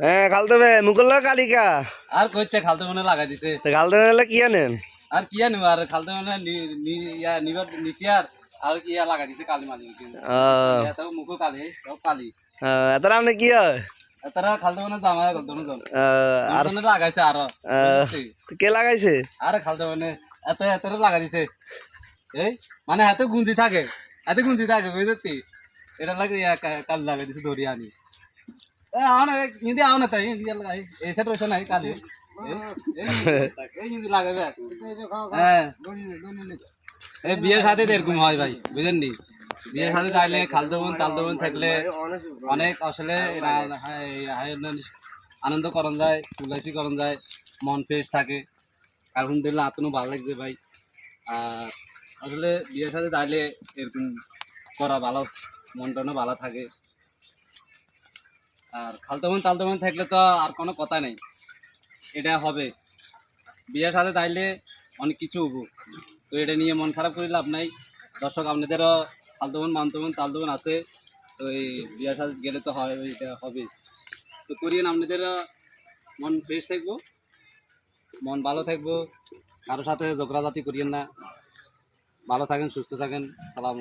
হ্যাঁ খালতো ভাই মুকুল্লা কালিকা আর কইছে খালতে মনে লাগাই দিছে খালতো ভাই কি আনেন আর কি আনবো আর খালতে মনে নিবার নিছি আর কি লাগাই দিছে কালি মালি তাও মুখো কালি তাও কালি তারা আপনি কি হয় তারা খালতে মনে জামা দুজন আর দুজনে লাগাইছে আর কে লাগাইছে আরে খালতে মনে এত লাগাই দিছে এই মানে এত গুঞ্জি থাকে বুঝতে এটা লাগে কালি লাগাই দিছে ধরি আনি আওনা হিন্দি আওনা তাই হিন্দি লাগাই এই সেট রইছে নাই কালি এই হিন্দি লাগাবে হ্যাঁ এই বিয়ের সাথে এরকম হয় ভাই বুঝেন নি বিয়ের সাথে যাইলে খালদমন তালদমন থাকলে অনেক আসলে আনন্দ করন যায় উল্লাসী করন যায় মন ফ্রেশ থাকে আলহামদুলিল্লাহ আতনো ভালো লাগছে ভাই আর আসলে বিয়ের সাথে যাইলে এরকম করা ভালো মনটানো ভালো থাকে আর খালদমন তালদমন থাকলে তো আর কোনো কথা নেই এটা হবে বিয়ের সাথে তাইলে অনেক কিছু হবো তো এটা নিয়ে মন খারাপ করে লাভ নাই দর্শক আপনাদেরও খালদমন মানতমন তালদমন আছে তো এই বিয়ের সাথে গেলে তো হয় এটা হবে তো করিয়েন আপনাদেরও মন ফ্রেশ থাকবো মন ভালো থাকবো কারোর সাথে ঝগড়াঝাটি করিয়েন না ভালো থাকেন সুস্থ থাকেন সালাম